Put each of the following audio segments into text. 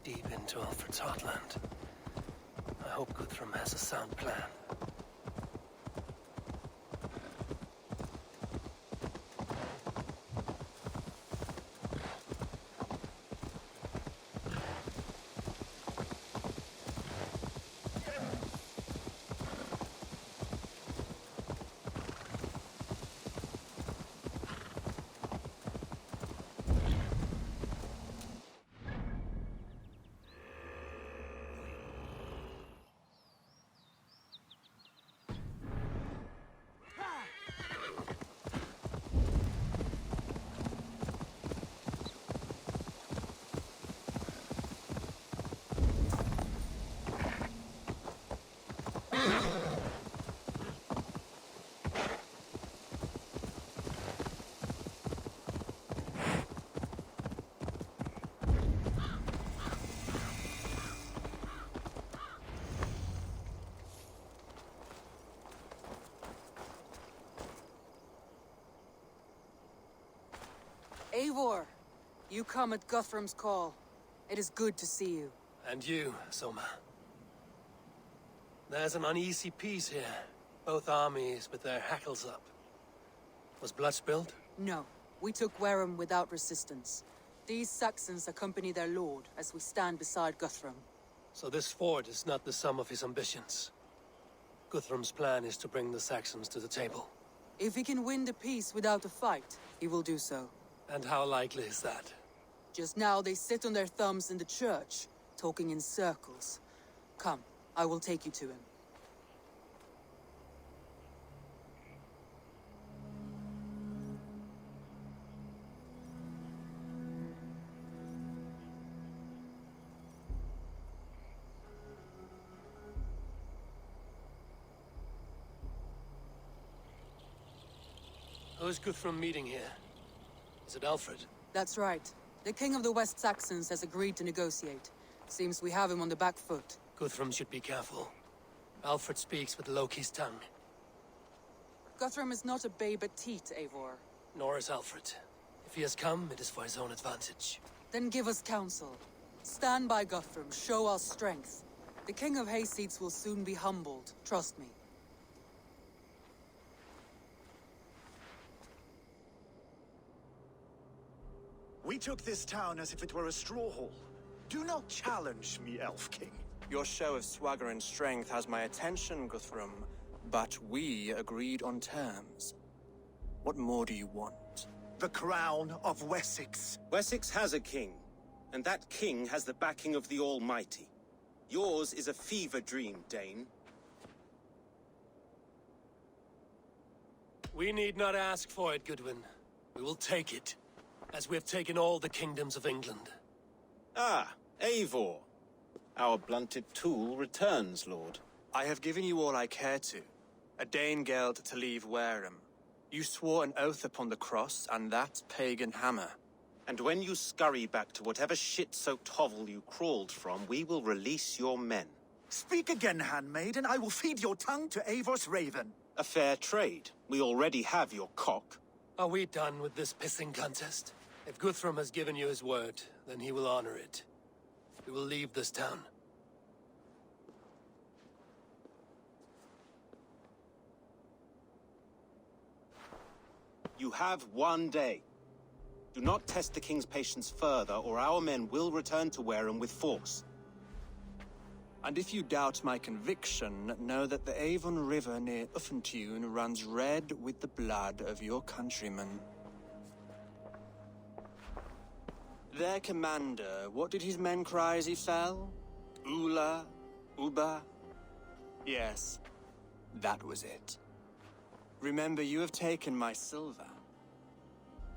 Deep into Alfred's heartland. I hope Guthrum has a sound plan. Eivor, you come at Guthrum's call. It is good to see you. And you, Soma. There's an uneasy peace here. Both armies with their hackles up. Was blood spilled? No, we took Wareham without resistance. These Saxons accompany their lord as we stand beside Guthrum. So this fort is not the sum of his ambitions. Guthrum's plan is to bring the Saxons to the table. If he can win the peace without a fight, he will do so. And how likely is that? Just now they sit on their thumbs in the church, talking in circles. Come, I will take you to him. Who's Guthrum meeting here? Is it Alfred? That's right. The King of the West Saxons has agreed to negotiate. Seems we have him on the back foot. Guthrum should be careful. Alfred speaks with Loki's tongue. Guthrum is not a babe at teat, Eivor. Nor is Alfred. If he has come, it is for his own advantage. Then give us counsel. Stand by Guthrum, show our strength. The King of Hayseeds will soon be humbled, trust me. We took this town as if it were a straw hall. Do not challenge me, Elf King. Your show of swagger and strength has my attention, Guthrum. But we agreed on terms. What more do you want? The crown of Wessex. Wessex has a king, and that king has the backing of the Almighty. Yours is a fever dream, Dane. We need not ask for it, Goodwin. We will take it, as we have taken all the kingdoms of England. Ah, Eivor. Our blunted tool returns, Lord. I have given you all I care to. A Danegeld to leave Wareham. You swore an oath upon the cross, and that pagan hammer. And when you scurry back to whatever shit-soaked hovel you crawled from, we will release your men. Speak again, handmaid, and I will feed your tongue to Eivor's raven. A fair trade. We already have your cock. Are we done with this pissing contest? If Guthrum has given you his word, then he will honor it. We will leave this town. You have 1 day. Do not test the king's patience further, or our men will return to Wareham with force. And if you doubt my conviction, know that the Avon River near Uffentune runs red with the blood of your countrymen. Their commander, what did his men cry as he fell? Ula? Uba? Yes, that was it. Remember, you have taken my silver.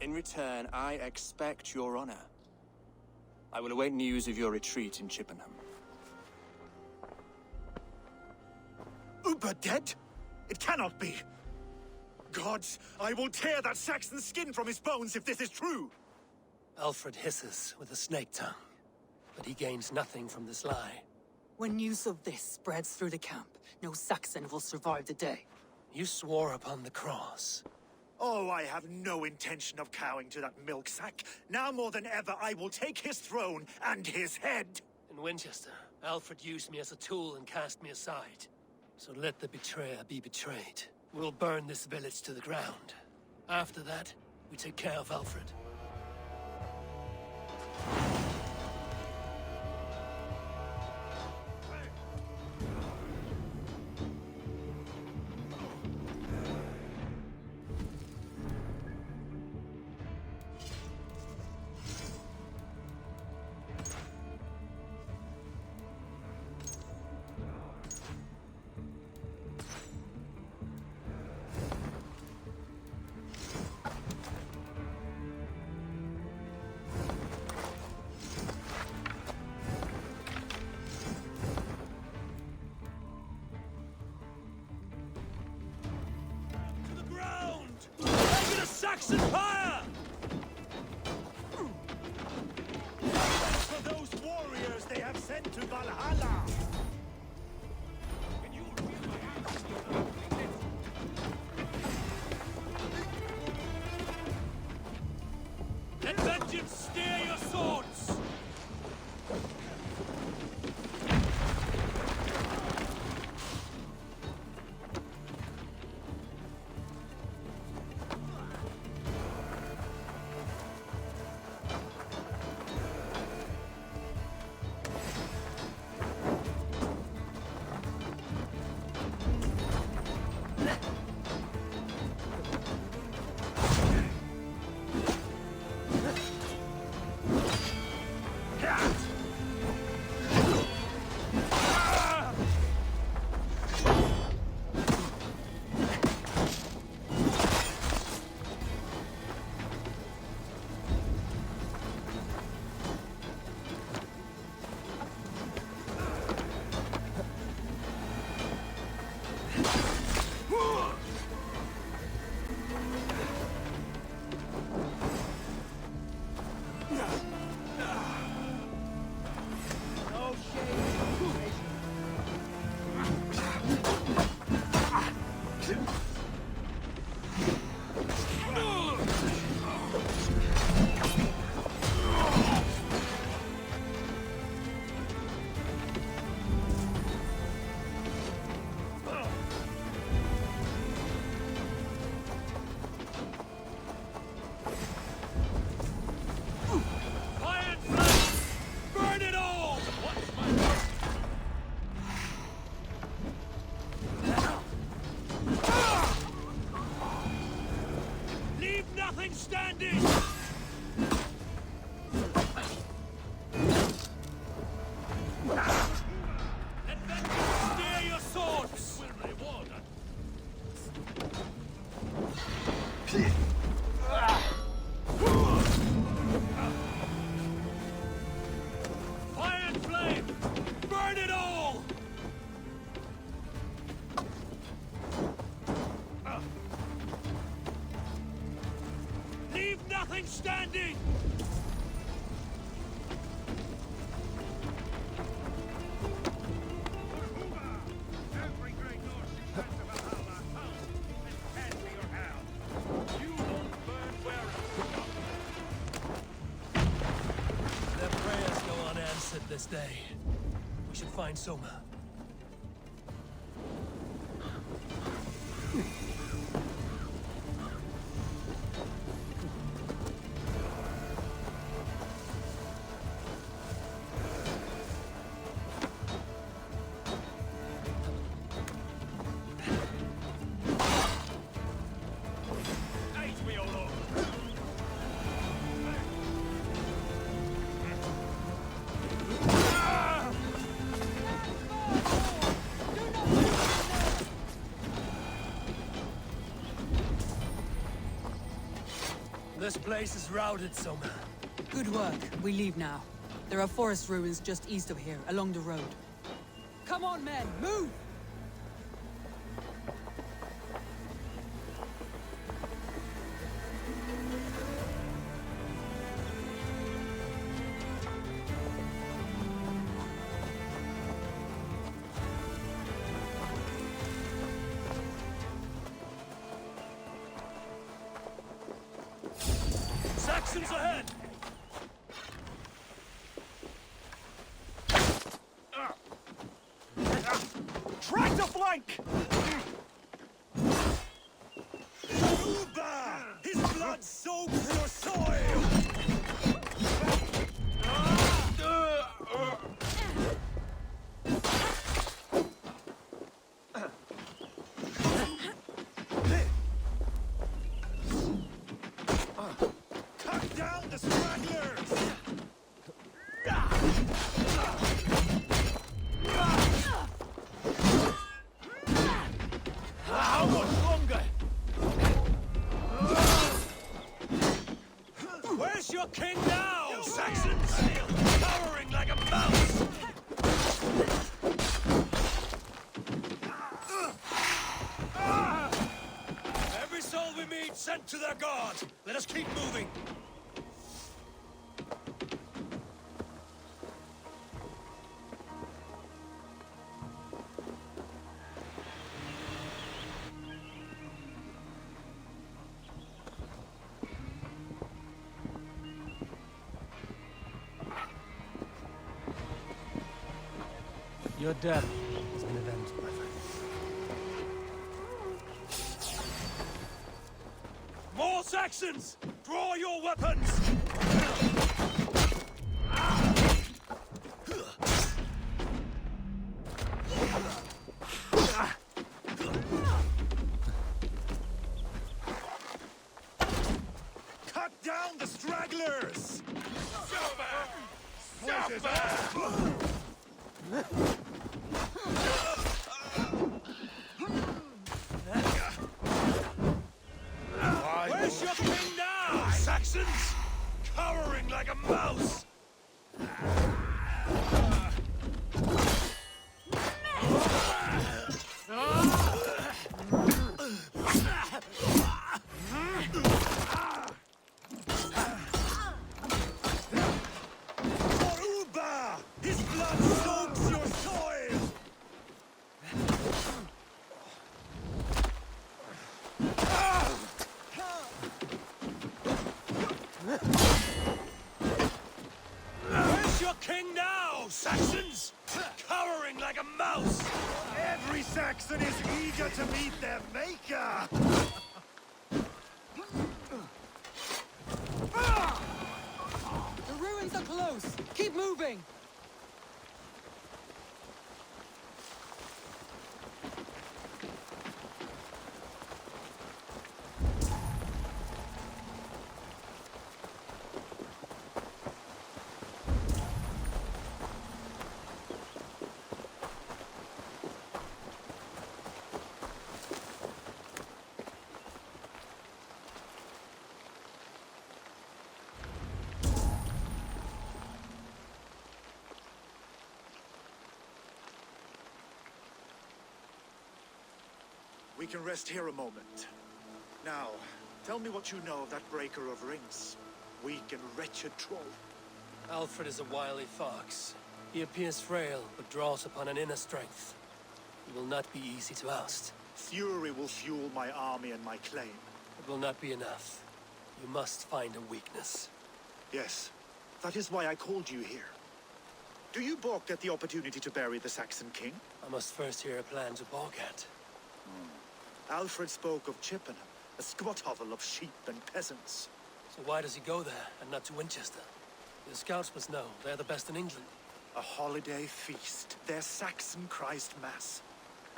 In return, I expect your honor. I will await news of your retreat in Chippenham. Uber dead? It cannot be! Gods, I will tear that Saxon's skin from his bones if this is true! Alfred hisses with a snake tongue, but he gains nothing from this lie. When news of this spreads through the camp, no Saxon will survive the day. You swore upon the cross. Oh, I have no intention of cowing to that milk sack. Now more than ever, I will take his throne and his head! In Winchester, Alfred used me as a tool and cast me aside. So let the betrayer be betrayed. We'll burn this village to the ground. After that, we take care of Alfred. Saxon fire! For those warriors they have sent to Valhalla! Let vengeance steer your swords! Standing! Let vengeance steer your swords! Will reward Fire and flame! Burn it all! Leave nothing standing! Every great Norse who went to Valhalla, come and hand me your hound. You won't burn where Their prayers go unanswered this day. We should find Soma. This place is routed, Soma. Good work. We leave now. There are forest ruins just east of here, along the road. Come on, men! Move! Saxons ahead! Try to flank! Uba! His blood soaks your soil! Cut down the stragglers! How much longer? Where's your king now, Saxons? Cowering like a mouse! Every soul we meet sent to their god. Let us keep moving. Your death is an event, my friend. More Saxons! Draw your weapons! Cut down the stragglers! Where's your king now, Saxons? Cowering like a mouse! For Uba! His blood soaks your soil! Where's your king now, Saxons? Cowering like a mouse! Every Saxon is eager to meet their maker! The ruins are close! Keep moving! We can rest here a moment. Now, tell me what you know of that breaker of rings. Weak and wretched troll. Alfred is a wily fox. He appears frail, but draws upon an inner strength. He will not be easy to oust. Fury will fuel my army and my claim. It will not be enough. You must find a weakness. Yes, that is why I called you here. Do you balk at the opportunity to bury the Saxon king? I must first hear a plan to balk at. Alfred spoke of Chippenham, a squat hovel of sheep and peasants. So why does he go there, and not to Winchester? The scouts must know. They're the best in England. A holiday feast, their Saxon Christ Mass.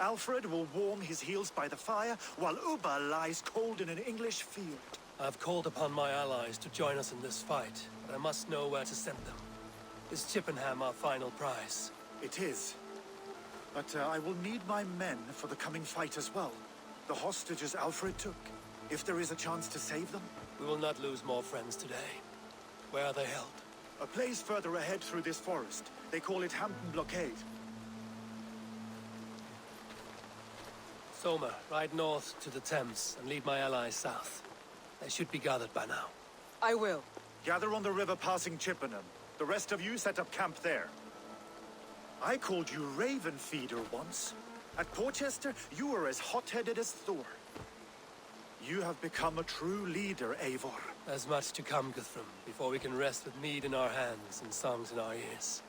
Alfred will warm his heels by the fire, while Uba lies cold in an English field. I've called upon my allies to join us in this fight, but I must know where to send them. Is Chippenham our final prize? It is. But I will need my men for the coming fight as well. The hostages Alfred took. If there is a chance to save them? We will not lose more friends today. Where are they held? A place further ahead through this forest. They call it Hampton Blockade. Soma, ride north to the Thames and lead my allies south. They should be gathered by now. I will. Gather on the river passing Chippenham. The rest of you set up camp there. I called you Raven Feeder once. At Porchester, you were as hot-headed as Thor. You have become a true leader, Eivor. There's much to come, Guthrum, before we can rest with mead in our hands and songs in our ears.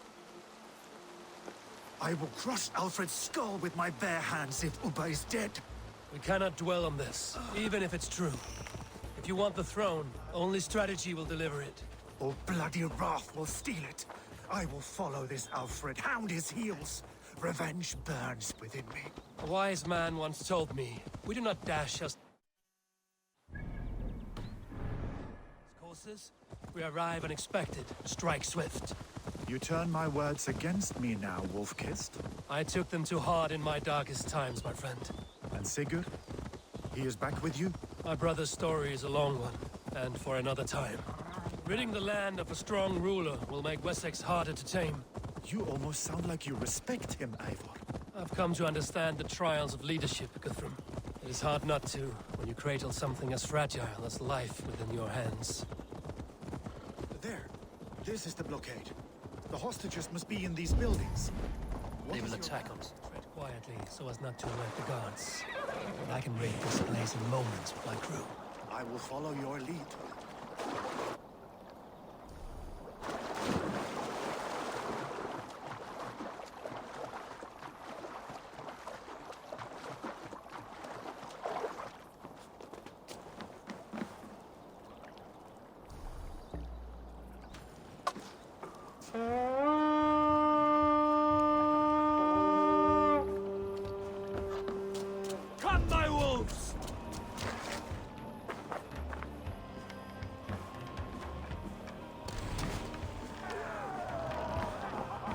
I will crush Alfred's skull with my bare hands if Ubba is dead. We cannot dwell on this, even if it's true. If you want the throne, only strategy will deliver it. Or bloody wrath will steal it. I will follow this Alfred, hound his heels. Revenge burns within me. A wise man once told me, we do not dash us courses. We arrive unexpected, strike swift. You turn my words against me now, Wolf-Kissed. I took them too hard in my darkest times, my friend. And Sigurd? He is back with you? My brother's story is a long one, and for another time. Ridding the land of a strong ruler will make Wessex harder to tame. You almost sound like you respect him, Eivor. I've come to understand the trials of leadership, Guthrum. It is hard not to, when you cradle something as fragile as life within your hands. There. This is the blockade. The hostages must be in these buildings. They will attack us. Tread quietly, so as not to alert the guards. And I can raid this place in moments with my crew. I will follow your lead. Come, my wolves!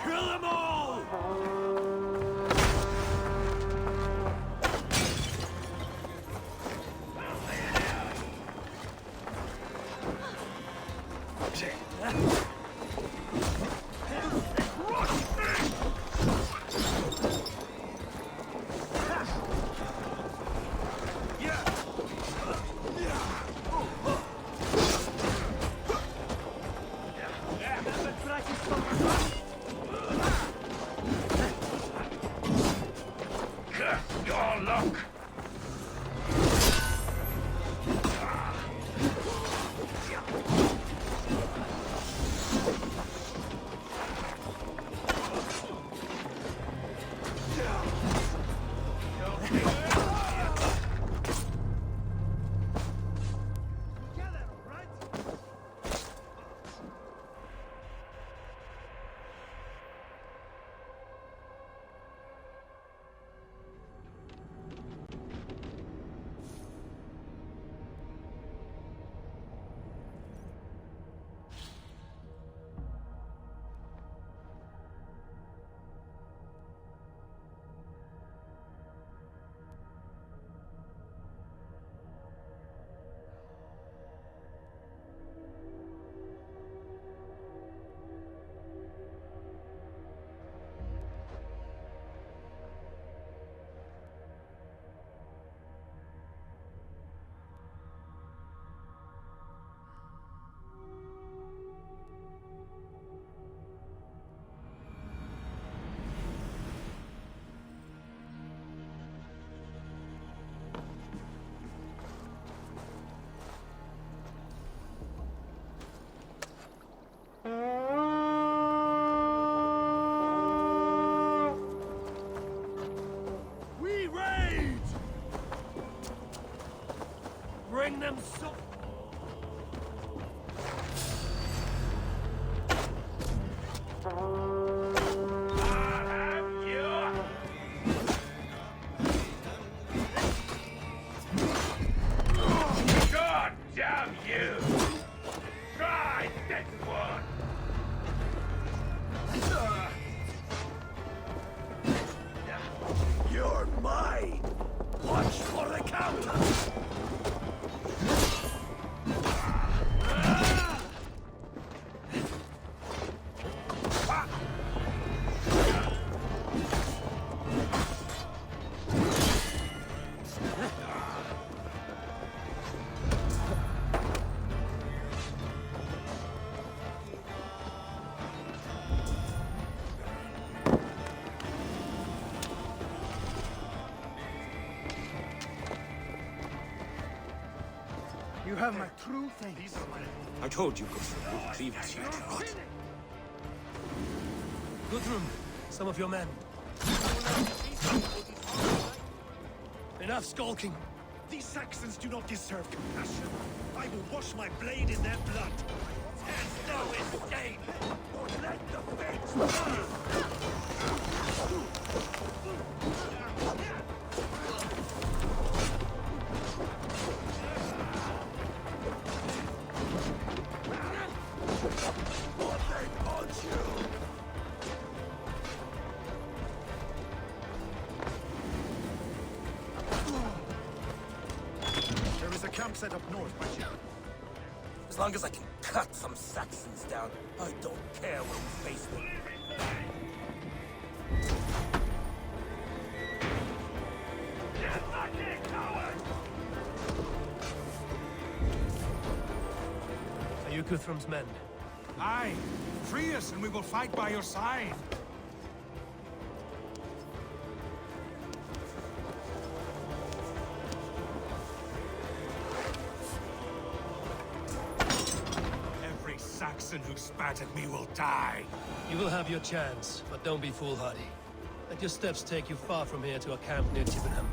Kill them all! Your luck! We raid! Bring them so... I'll have you! God damn you! Try this one! You're mine! Watch for the counter! You have my true thanks. I told you, Guthrum would cleave us here to rot. Guthrum, some of your men. Enough skulking. These Saxons do not deserve compassion. I will wash my blade in their blood. There's no escape! Let the fates burn! There is a camp set up north by Sharon. As long as I can cut some Saxons down, I don't care where we face them. Are you Guthrum's men? Aye. Free us and we will fight by your side. Every Saxon who spat at me will die. You will have your chance, but don't be foolhardy. Let your steps take you far from here to a camp near Chippenham.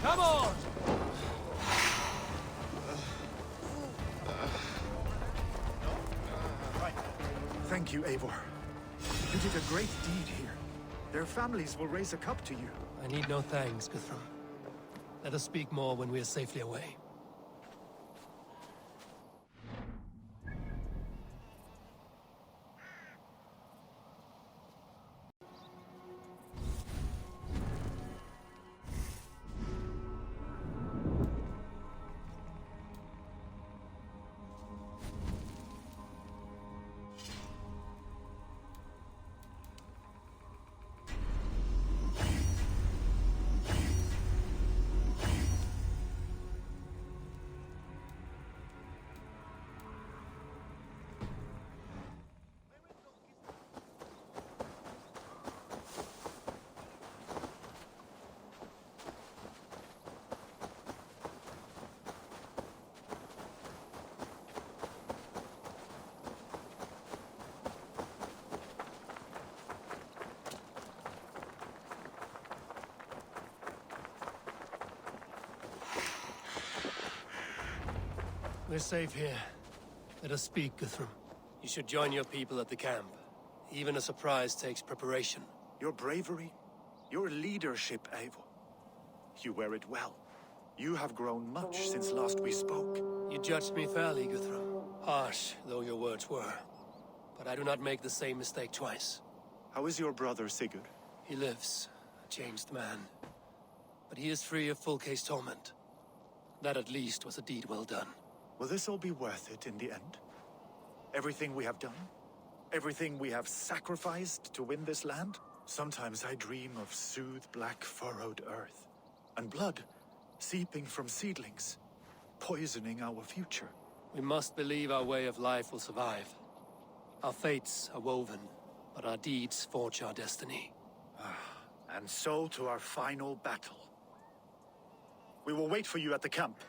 Come on! Thank you, Eivor. You did a great deed here. Their families will raise a cup to you. I need no thanks, Guthrum. Let us speak more when we are safely away. We're safe here. Let us speak, Guthrum. You should join your people at the camp. Even a surprise takes preparation. Your bravery, your leadership, Eivor. You wear it well. You have grown much since last we spoke. You judged me fairly, Guthrum. Harsh though your words were. But I do not make the same mistake twice. How is your brother, Sigurd? He lives, a changed man. But he is free of full case torment. That at least was a deed well done. Will this all be worth it in the end? Everything we have done? Everything we have sacrificed to win this land? Sometimes I dream of soothed black furrowed earth. And blood seeping from seedlings, poisoning our future. We must believe our way of life will survive. Our fates are woven, but our deeds forge our destiny. And so to our final battle. We will wait for you at the camp.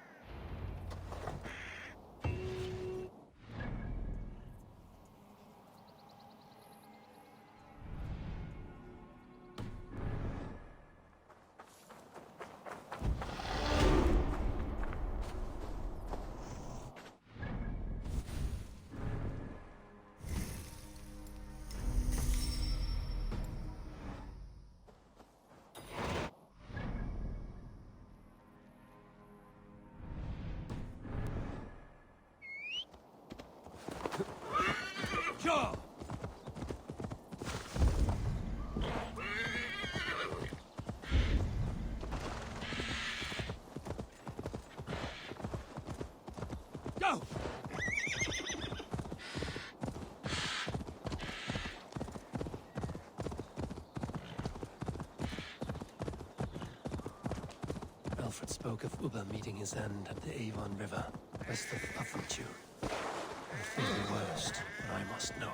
spoke of Ubba meeting his end at the Avon River, west of Uffenture. I fear the worst, but I must know.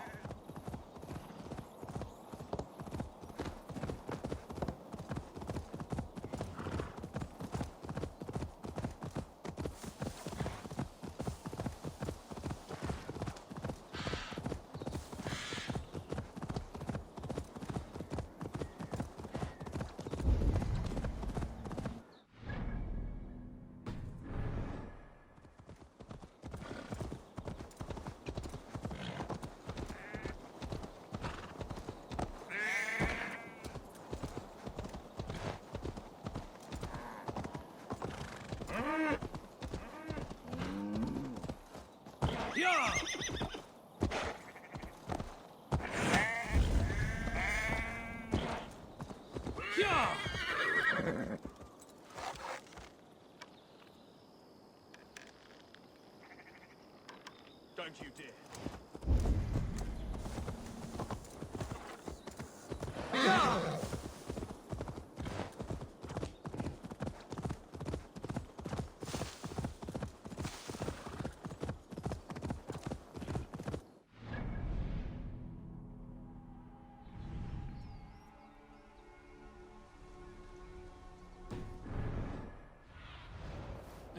Don't you dare.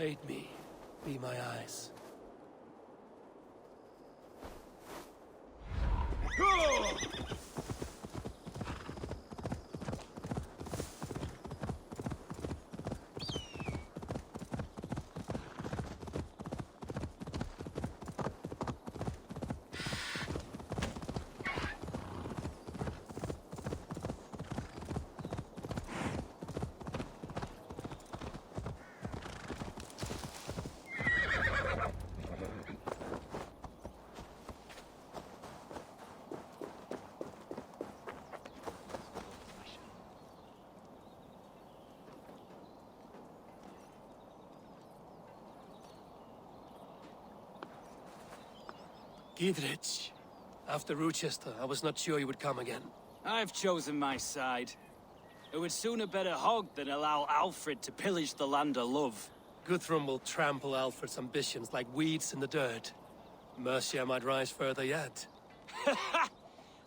Aid me. Be my eyes. Gidrich. After Rochester, I was not sure you would come again. I've chosen my side. It would sooner bet a hog than allow Alfred to pillage the land of love. Guthrum will trample Alfred's ambitions like weeds in the dirt. Mercia might rise further yet.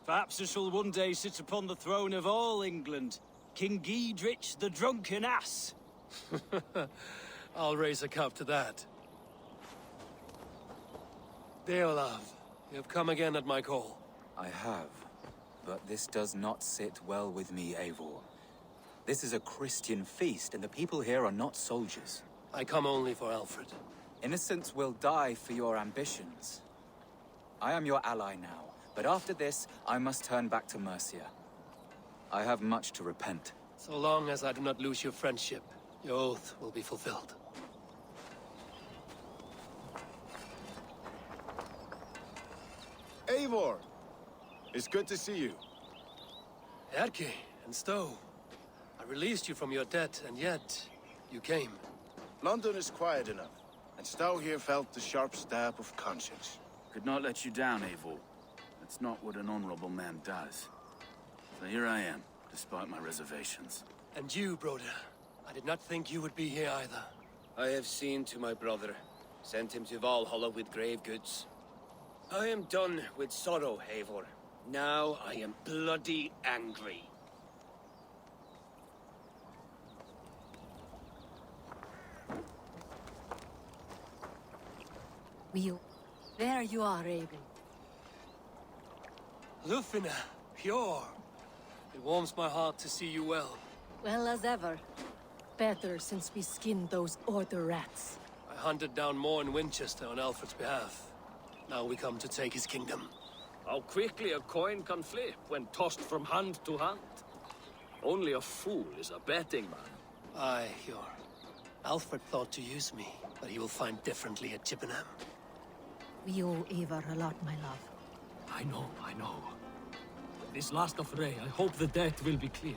Perhaps I shall one day sit upon the throne of all England. King Giedrich the drunken ass. I'll raise a cup to that. Deolav, you have come again at my call. I have, but this does not sit well with me, Eivor. This is a Christian feast, and the people here are not soldiers. I come only for Alfred. Innocents will die for your ambitions. I am your ally now, but after this, I must turn back to Mercia. I have much to repent. So long as I do not lose your friendship, your oath will be fulfilled. Eivor! It's good to see you. Erke and Stowe. I released you from your debt, and yet you came. London is quiet enough, and Stowe here felt the sharp stab of conscience. Could not let you down, Eivor. That's not what an honorable man does. So here I am, despite my reservations. And you, Broder. I did not think you would be here either. I have seen to my brother. Sent him to Valhalla with grave goods. I am done with sorrow, Eivor. Now I am bloody angry. There you are, Raven. Lufina, pure. It warms my heart to see you well. Well as ever. Better since we skinned those Order rats. I hunted down more in Winchester on Alfred's behalf. Now we come to take his kingdom. How quickly a coin can flip when tossed from hand to hand. Only a fool is a betting man. Aye, Hjor. Alfred thought to use me, but he will find differently at Chippenham. We owe Eivor a lot, my love. I know. This last affray, I hope the debt will be cleared.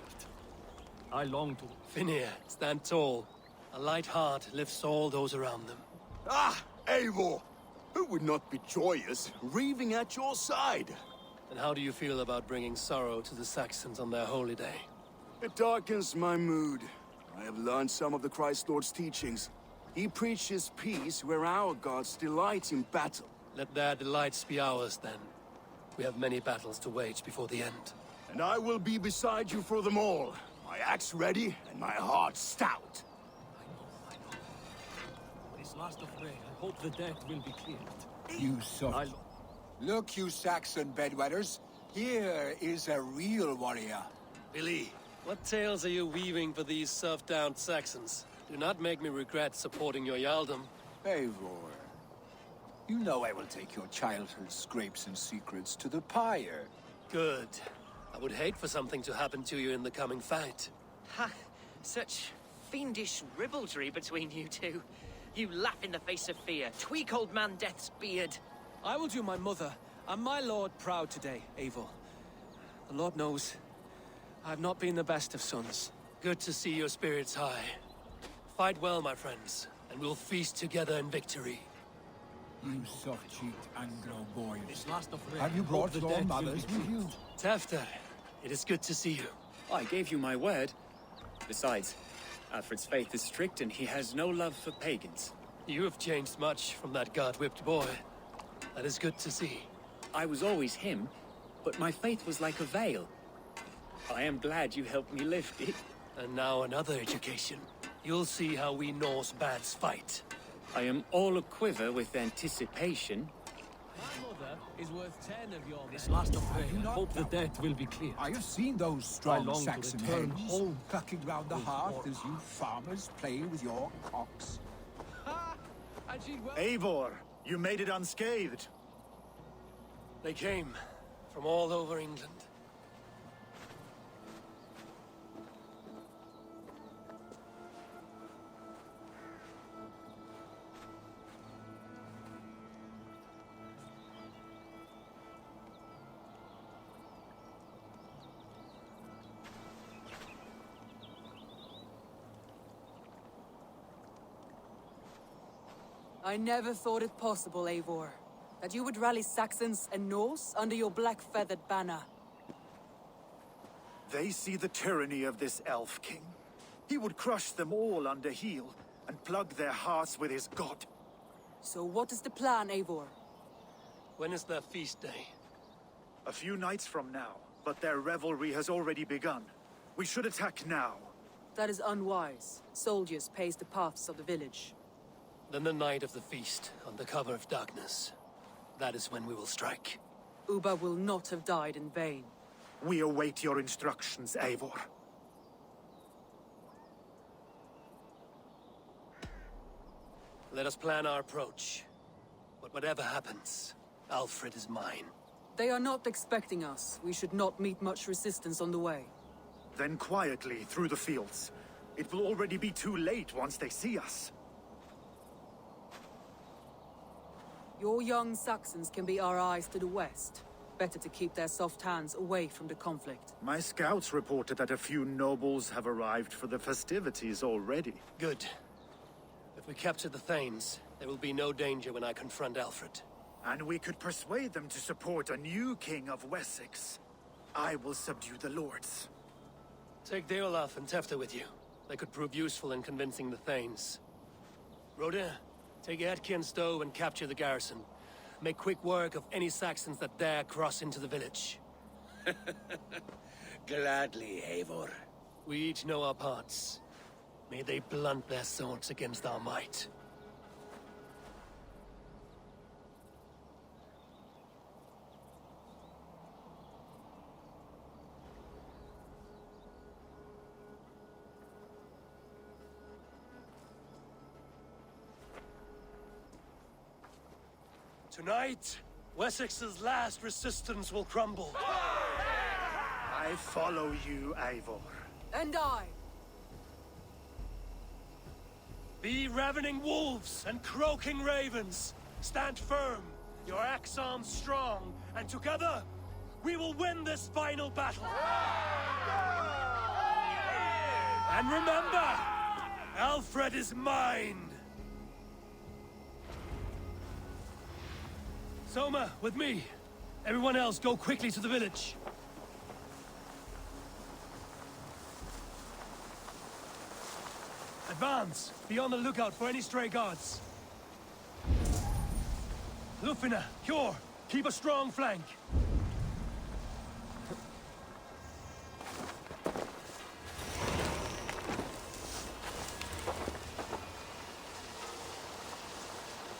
I long to... Finir, stand tall. A light heart lifts all those around them. Ah, Eivor! Who would not be joyous, raving at your side? And how do you feel about bringing sorrow to the Saxons on their holy day? It darkens my mood. I have learned some of the Christ Lord's teachings. He preaches peace where our gods delight in battle. Let their delights be ours, then. We have many battles to wage before the end. And I will be beside you for them all. My axe ready and my heart stout. I know. This last of rain, I hope the debt will be cleared. You sort. Look, you Saxon bedwetters. Here is a real warrior. Billy, what tales are you weaving for these soft-down Saxons? Do not make me regret supporting your Yaldom. Eivor, you know I will take your childhood scrapes and secrets to the pyre. Good. I would hate for something to happen to you in the coming fight. Ha! Such fiendish ribaldry between you two. You laugh in the face of fear, tweak old man Death's beard. I will do my mother and my lord proud today, Eivor. The Lord knows, I have not been the best of sons. Good to see your spirits high. Fight well, my friends, and we'll feast together in victory. You soft-cheeked Anglo boys. This last of rain, Have you I brought hope the your debt will mothers be with you? Tefter, it is good to see you. I gave you my word. Besides, Alfred's faith is strict and he has no love for pagans. You have changed much from that god-whipped boy. That is good to see. I was always him, but my faith was like a veil. I am glad you helped me lift it. And now another education. You'll see how we Norse bads fight. I am all aquiver with anticipation. My mother is worth 10 of your men. This last of rain, I hope the debt will be cleared. I have seen those I strong long to Saxon return heads home clucking round the with hearth more as you farmers play with your cocks. And she will... Eivor, you made it unscathed. They came from all over England. I never thought it possible, Eivor, that you would rally Saxons and Norse under your black-feathered banner. They see the tyranny of this elf king. He would crush them all under heel and plug their hearts with his god. So what is the plan, Eivor? When is their feast day? A few nights from now, but their revelry has already begun. We should attack now. That is unwise. Soldiers pace the paths of the village. Then the night of the feast, under cover of darkness. That is when we will strike. Uba will not have died in vain. We await your instructions, Eivor. Let us plan our approach. But whatever happens, Alfred is mine. They are not expecting us. We should not meet much resistance on the way. Then quietly through the fields. It will already be too late once they see us. Your young Saxons can be our eyes to the west. Better to keep their soft hands away from the conflict. My scouts reported that a few nobles have arrived for the festivities already. Good. If we capture the Thanes, there will be no danger when I confront Alfred. And we could persuade them to support a new king of Wessex. I will subdue the lords. Take Deolaf and Tefta with you. They could prove useful in convincing the Thanes. Rodin, take Edki and Stowe and capture the garrison. Make quick work of any Saxons that dare cross into the village. Gladly, Eivor. We each know our parts. May they blunt their swords against our might. Tonight, Wessex's last resistance will crumble. I follow you, Eivor. And I! Be ravening wolves and croaking ravens. Stand firm, your axe arms strong, and together, we will win this final battle. And remember, Alfred is mine. Soma, with me. Everyone else, go quickly to the village. Advance! Be on the lookout for any stray guards. Lufina, Cure, keep a strong flank.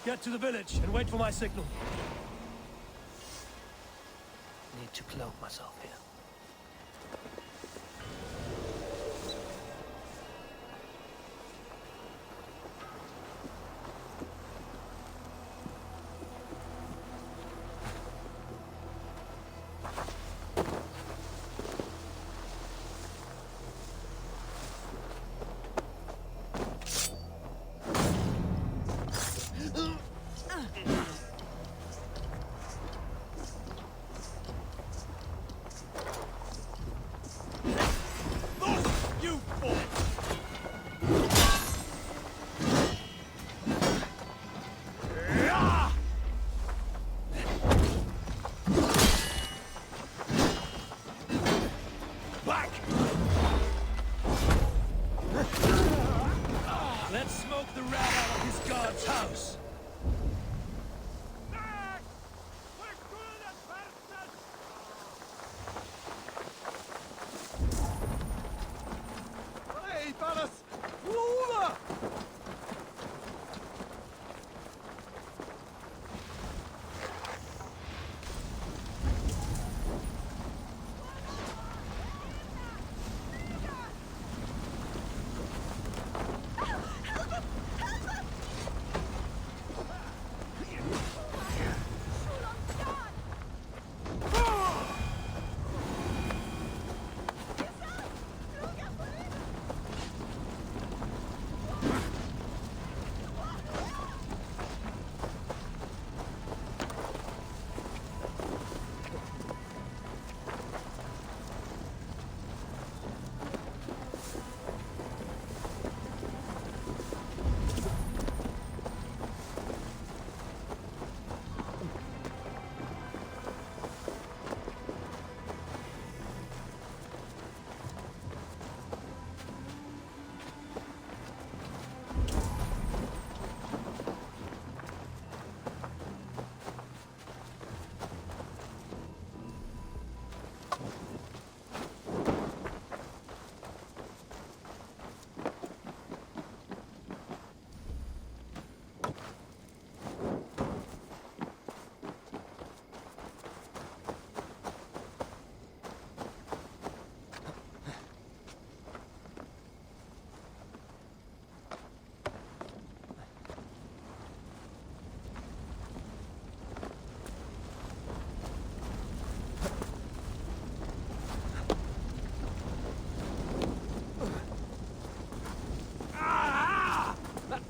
Get to the village and wait for my signal. Need to cloak myself here. Let's smoke the rat out of this guard's house.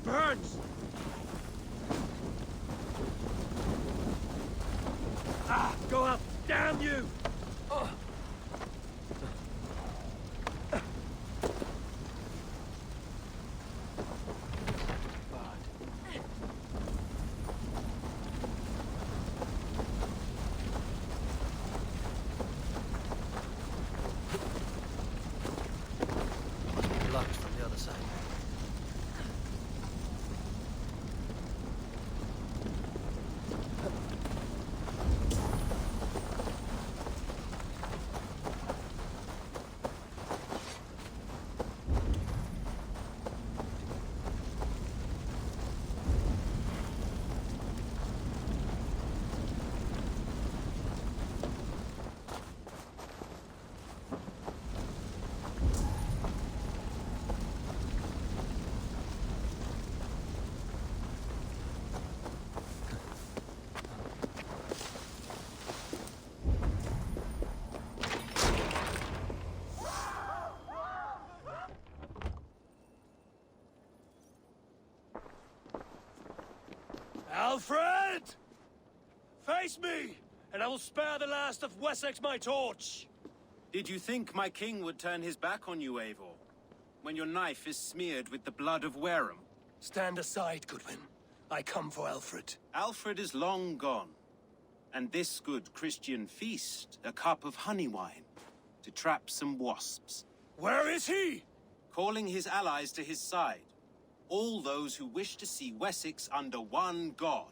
Burns! Go up! Damn you! Locked from the other side. Alfred! Face me, and I will spare the last of Wessex my torch! Did you think my king would turn his back on you, Eivor? When your knife is smeared with the blood of Wareham? Stand aside, Goodwin. I come for Alfred. Alfred is long gone. And this good Christian feast, a cup of honey wine, to trap some wasps. Where is he? Calling his allies to his side, all those who wish to see Wessex under one god.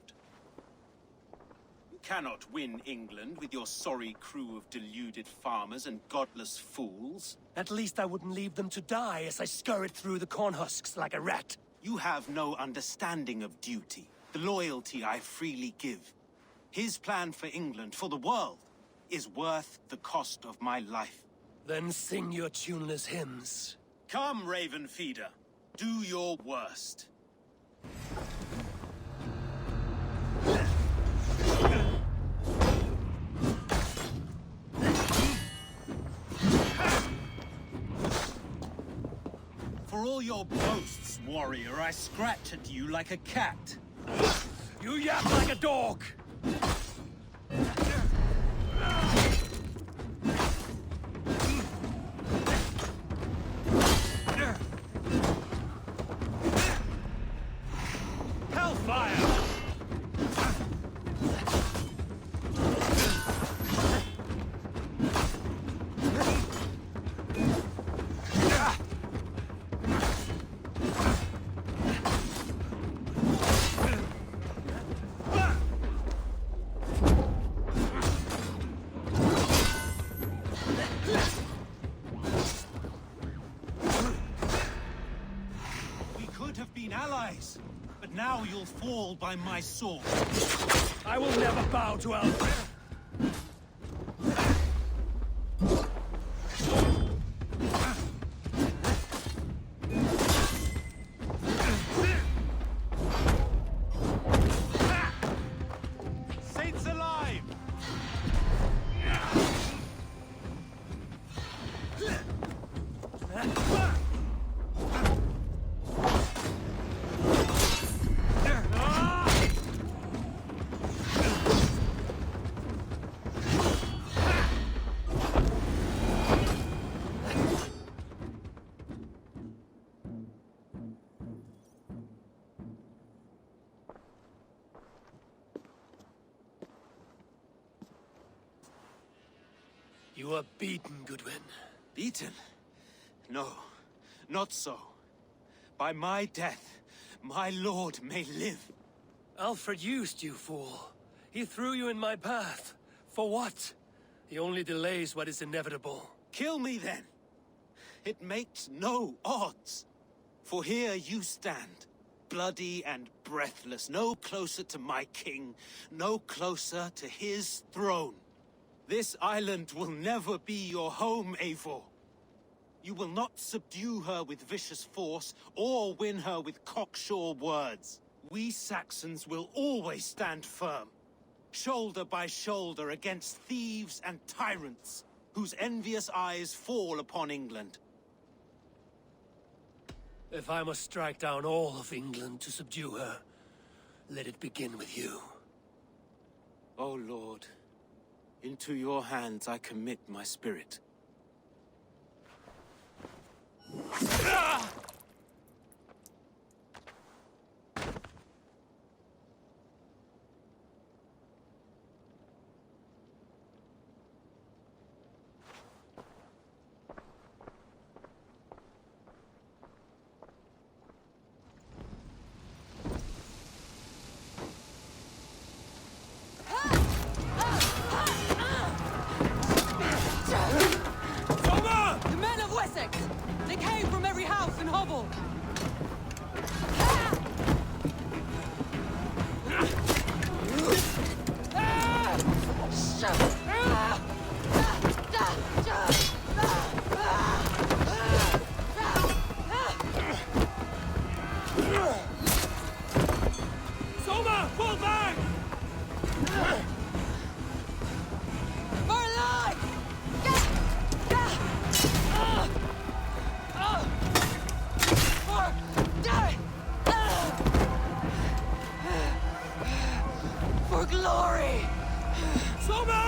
You cannot win England with your sorry crew of deluded farmers and godless fools. At least I wouldn't leave them to die as I scurried through the corn husks like a rat. You have no understanding of duty, the loyalty I freely give. His plan for England, for the world, is worth the cost of my life. Then sing your tuneless hymns. Come, Raven Feeder. Do your worst. For all your boasts, warrior, I scratch at you like a cat. You yap like a dog! Hellfire! Allies, but now you'll fall by my sword. I will never bow to Alfred. Saints alive! You are beaten, Goodwin. Beaten? No, not so. By my death, my lord may live. Alfred used you, fool. He threw you in my path. For what? He only delays what is inevitable. Kill me then. It makes no odds. For here you stand, bloody and breathless, no closer to my king, no closer to his throne. This island will never be your home, Eivor. You will not subdue her with vicious force, or win her with cocksure words. We Saxons will always stand firm, shoulder by shoulder against thieves and tyrants, whose envious eyes fall upon England. If I must strike down all of England to subdue her, let it begin with you. O Lord, into your hands I commit my spirit. The men of Wessex! They came from every house and hovel! Soma, pull back! For life! For glory! Soma!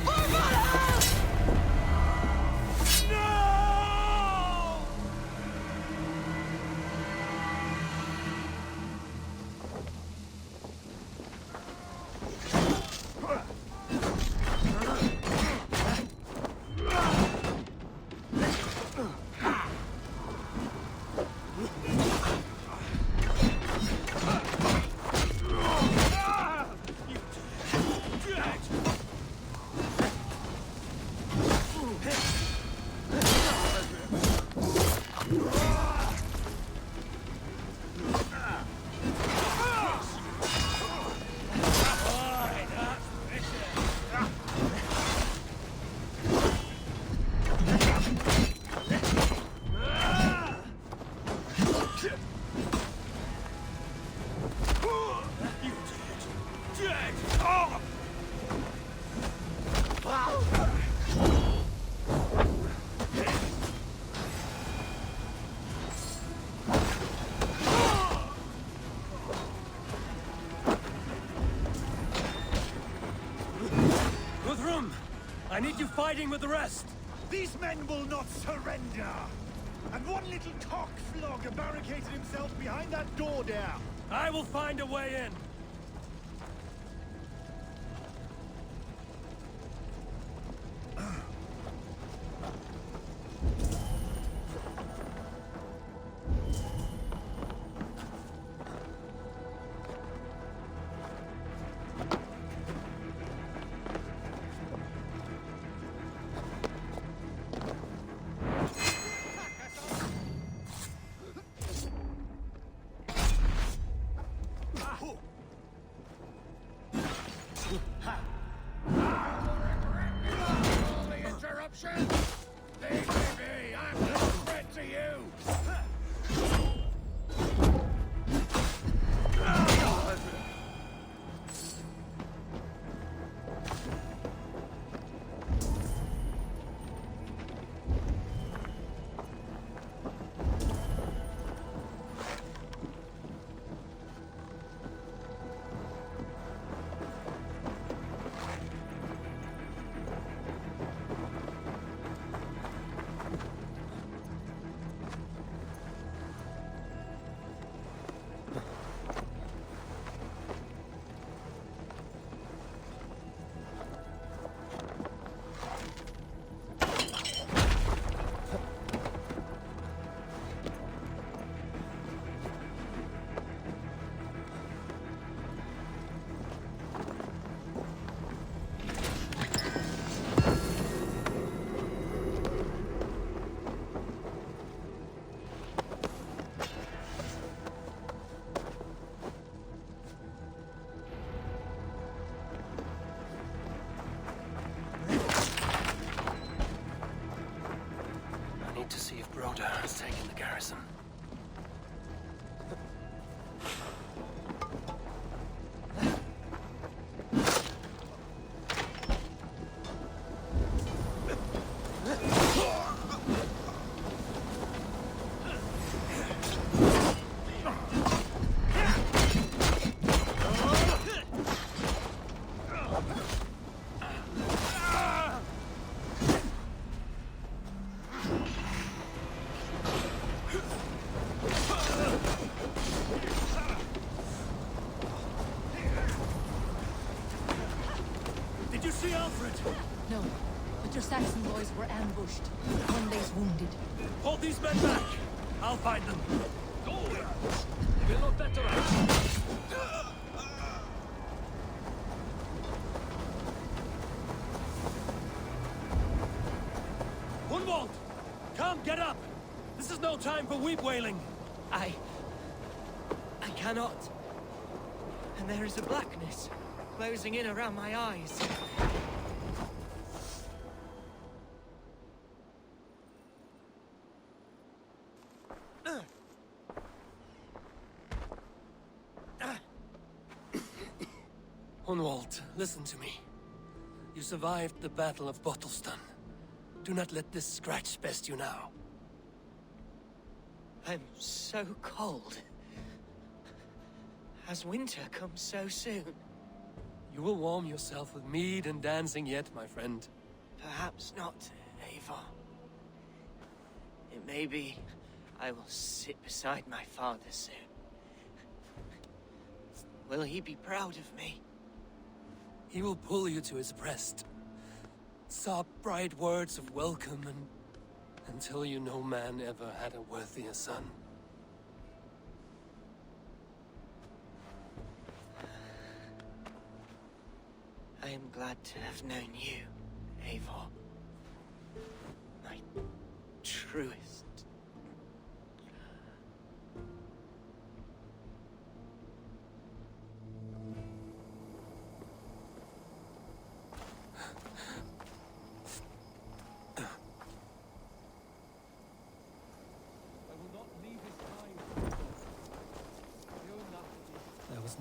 For Valhalla! No! Come! I need you fighting with the rest! These men will not surrender! And one little cockflogger barricaded himself behind that door there! I will find a way in! To see if Broda has taken the garrison. Did you see Alfred? No, but your Saxon boys were ambushed. One lays wounded. Hold these men back! I'll find them. Go! We're not better out. Gunwald! Come, get up! This is no time for weep wailing. I cannot. And there is a blackness closing in around my eyes. Gunwald, listen to me. You survived the Battle of Bottleston. Do not let this scratch best you now. I'm so cold. Has winter come so soon? You will warm yourself with mead and dancing yet, my friend. Perhaps not, Eivor. It may be I will sit beside my father soon. Will he be proud of me? He will pull you to his breast. Sob bright words of welcome until you no man ever had a worthier son. I am glad to have known you, Eivor. My truest.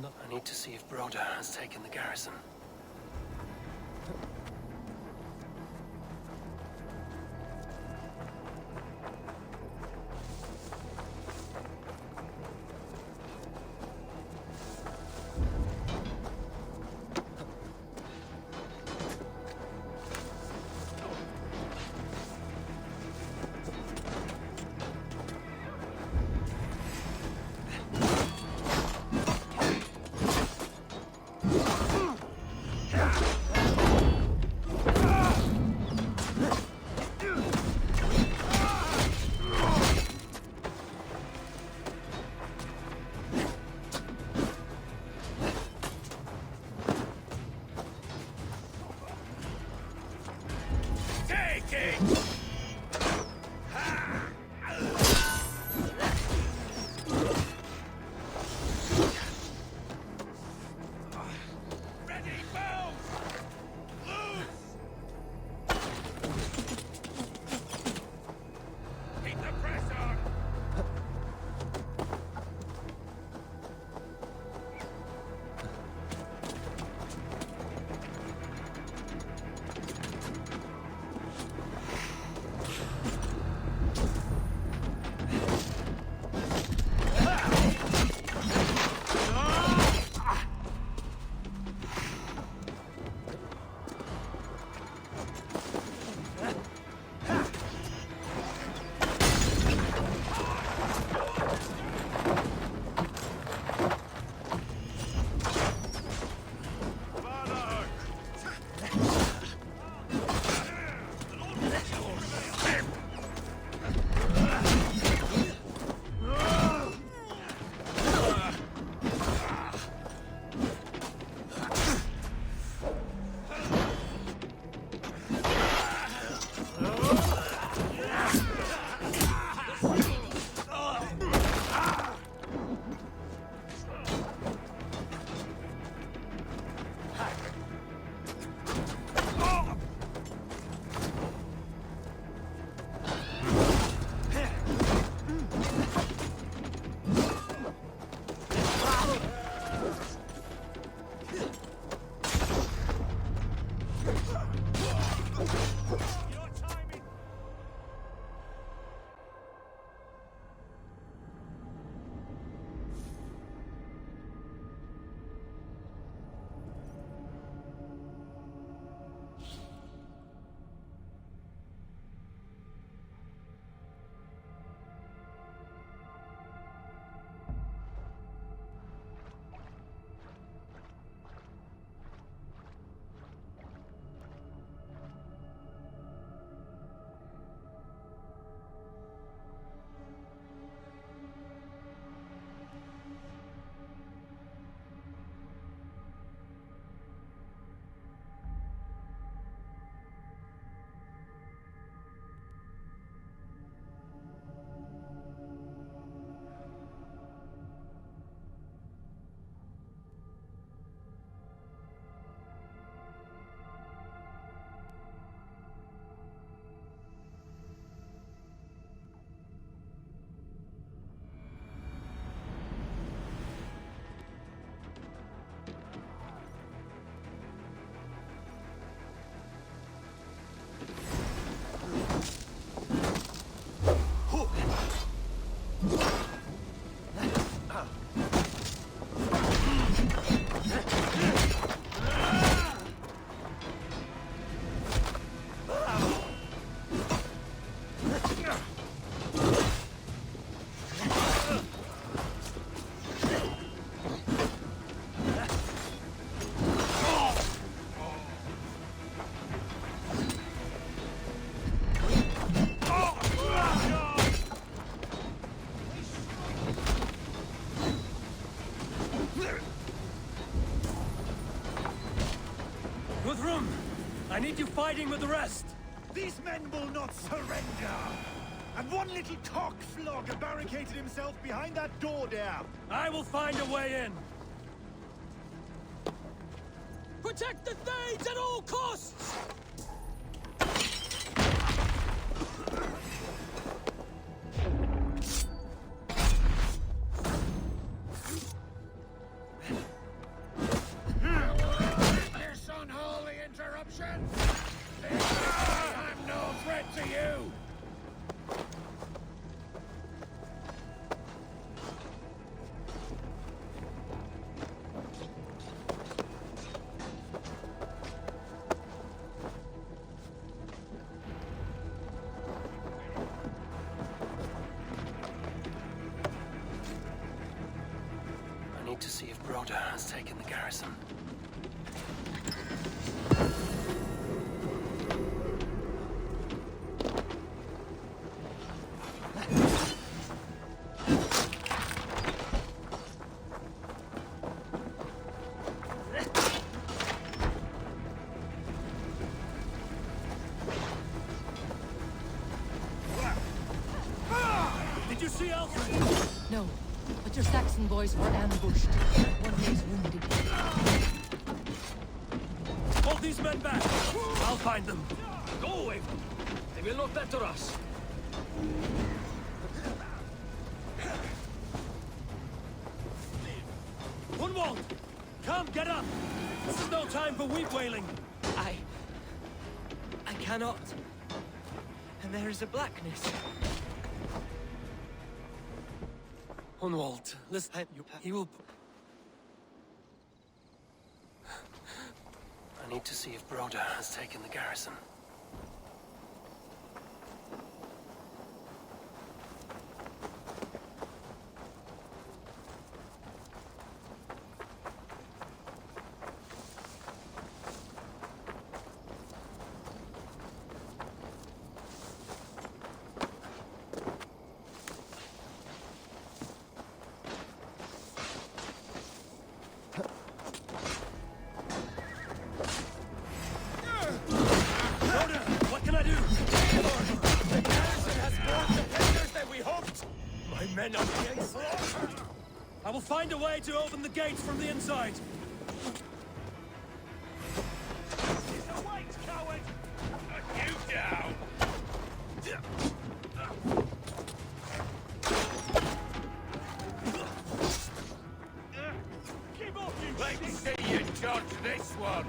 I need to see if Broda has taken the garrison. king! Ready, bow! Loose! Keep the press on! Guthrum, I need you fighting with the rest. These men will not surrender! And one little cock-flogger barricaded himself behind that door there! I will find a way in. Protect the Thanes at all costs! This unholy interruption! I'm no threat to you! I need to see if Broda has taken the garrison. But your Saxon boys were ambushed. One is wounded. Hold these men back! I'll find them. Go away! They will not better us. Hunwald! Come, get up! This is no time for weep wailing! I cannot. And there is a blackness. Hunwald, listen, he will... I need to see if Broda has taken the garrison. Men are being slaughtered! I will find a way to open the gates from the inside! Await, coward! You down! Keep off, you! Let me see you dodge this one!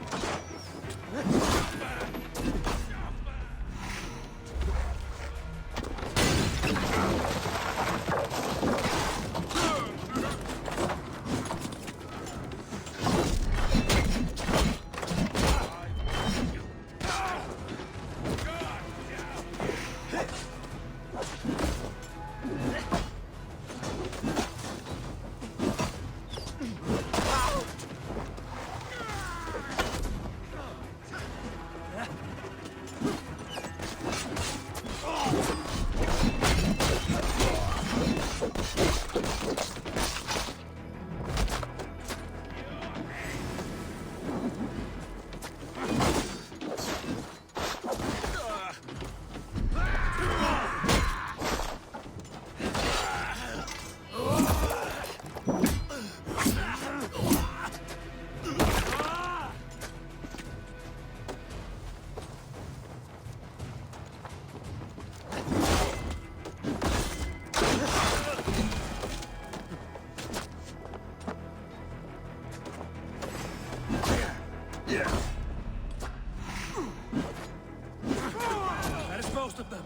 That is most of them.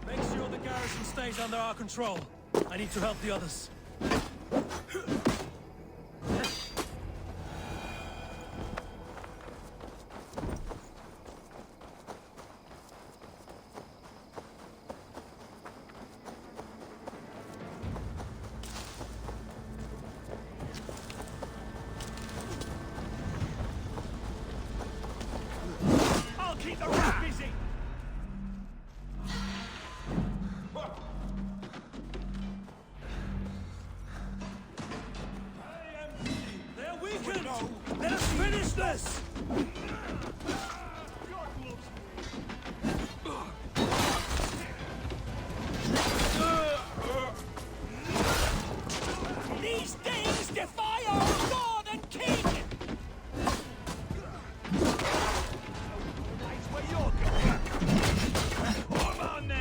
Make sure the garrison stays under our control. I need to help the others. I'll keep the rat busy! They're weakened! Let us finish this! These things defy our God and King! That's where you're going. Come on then!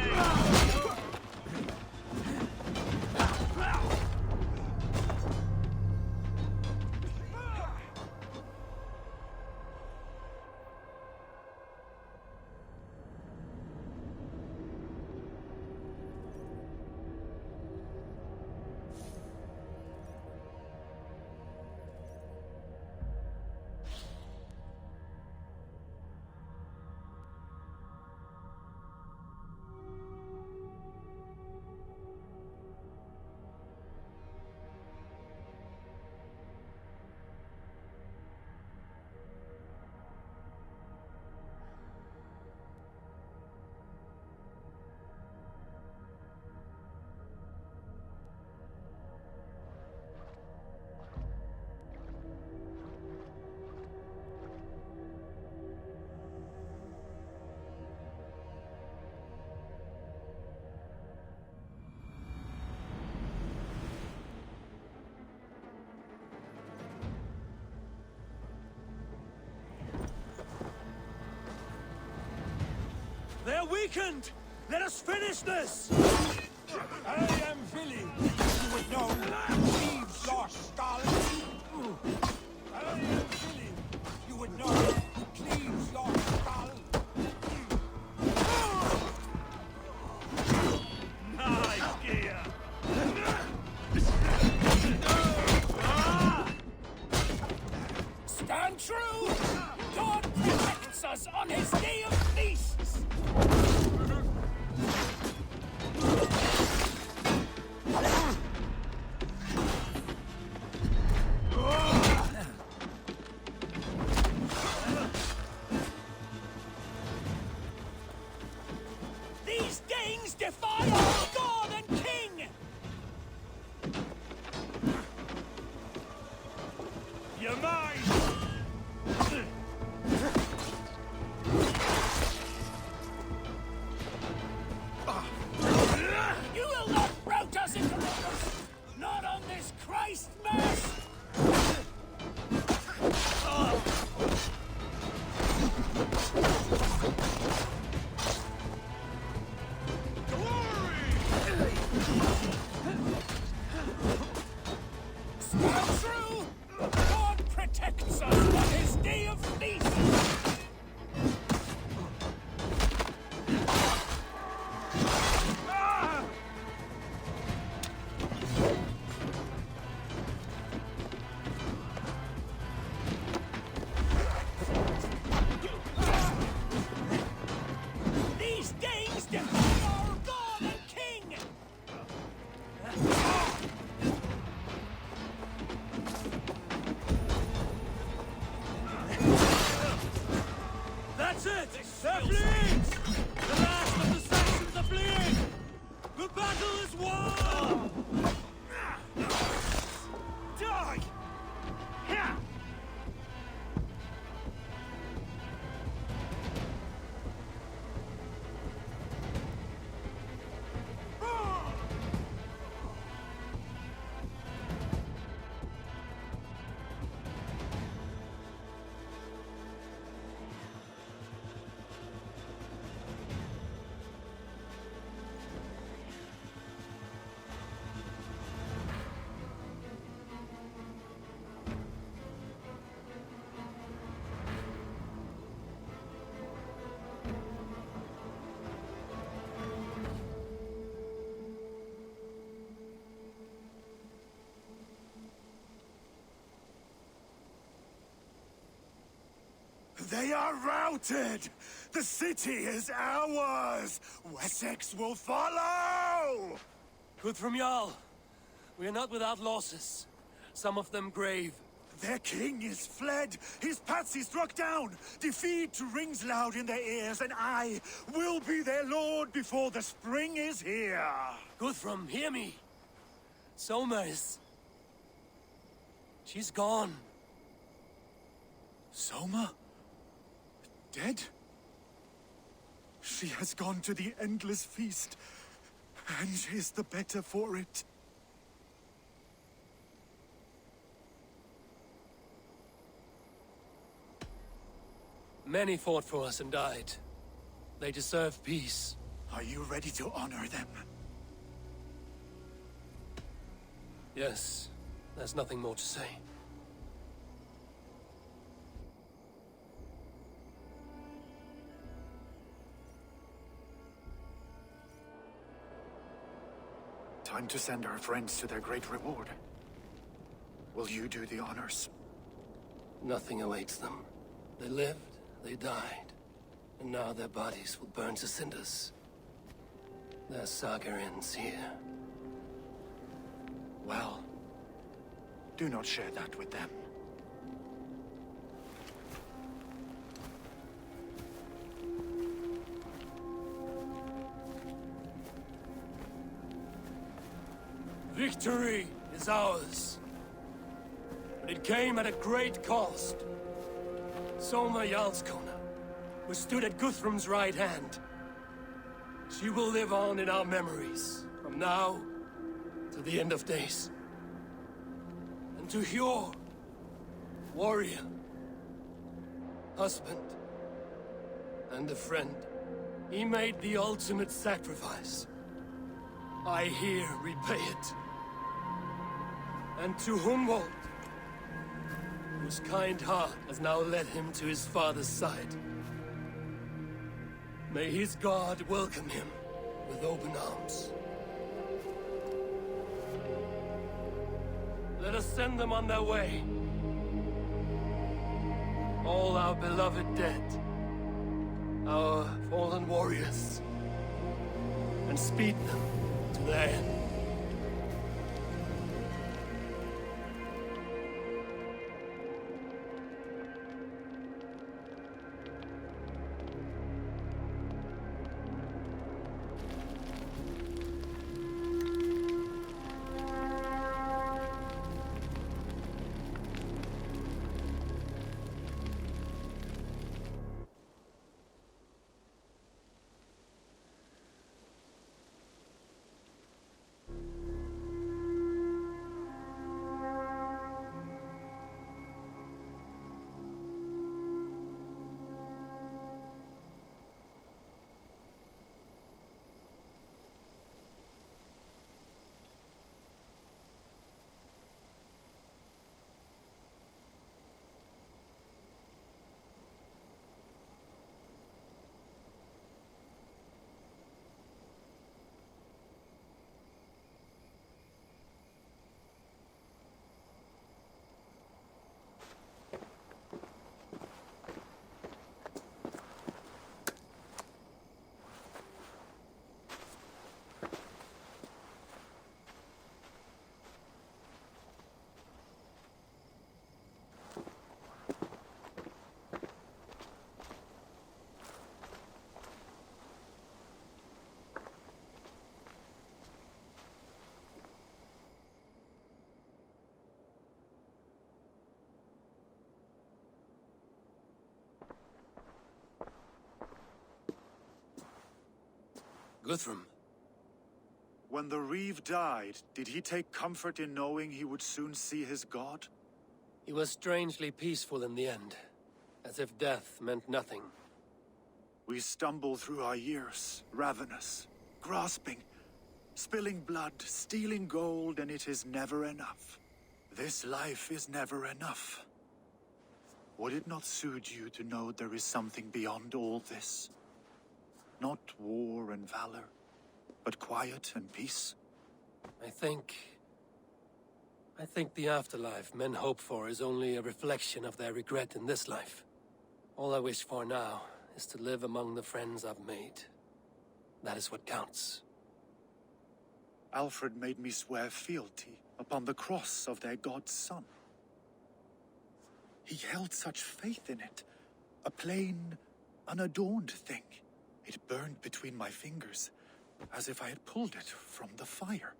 They're weakened! Let us finish this! I am Philly. You would know. Thieves lost skull. I am Philly. You would know. Who cleaves your skull. Nice gear! Stand true! God protects us on his day of feasts! These Danes defy our God and King! You're mine! You will not rout us into rivers! Not on this Christ Mass! Stand true! God protects us on his day of feast! These Danes defy our God and King! That's it! They're fleeing! The last of the Saxons are fleeing! The battle is won! Die! Here! They are routed! The city is ours! Wessex will follow! Good from Jarl. We are not without losses. Some of them grave. Their king is fled! His patsy struck down! Defeat rings loud in their ears, and I will be their lord before the spring is here! Guthrum, hear me. Soma is... She's gone. Soma? Dead? She has gone to the endless feast, and is the better for it. Many fought for us and died. They deserve peace. Are you ready to honor them? Yes, there's nothing more to say. Time to send our friends to their great reward. Will you do the honors? Nothing awaits them. They lived, they died, and now their bodies will burn to cinders. Their saga ends here. Well, do not share that with them. Victory is ours. But it came at a great cost. Soma Jarlskona, who stood at Guthrum's right hand. She will live on in our memories, from now to the end of days. And to Hjor, warrior, husband, and a friend. He made the ultimate sacrifice. I here repay it. And to Humboldt, whose kind heart has now led him to his father's side. May his God welcome him with open arms. Let us send them on their way. All our beloved dead, our fallen warriors, and speed them to their end. Guthrum. When the Reeve died, did he take comfort in knowing he would soon see his god? He was strangely peaceful in the end, as if death meant nothing. We stumble through our years, ravenous, grasping, spilling blood, stealing gold, and it is never enough. This life is never enough. Would it not soothe you to know there is something beyond all this? Not war and valor, but quiet and peace? I think the afterlife men hope for is only a reflection of their regret in this life. All I wish for now is to live among the friends I've made. That is what counts. Alfred made me swear fealty upon the cross of their god's son. He held such faith in it, a plain, unadorned thing. It burned between my fingers, as if I had pulled it from the fire.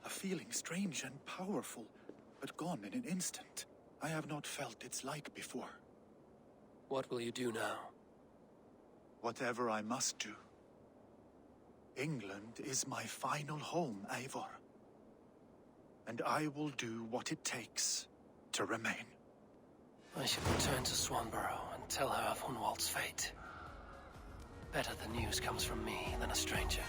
A feeling strange and powerful, but gone in an instant. I have not felt its like before. What will you do now? Whatever I must do. England is my final home, Eivor. And I will do what it takes to remain. I should return to Swanborough and tell her of Hunwald's fate. Better the news comes from me than a stranger.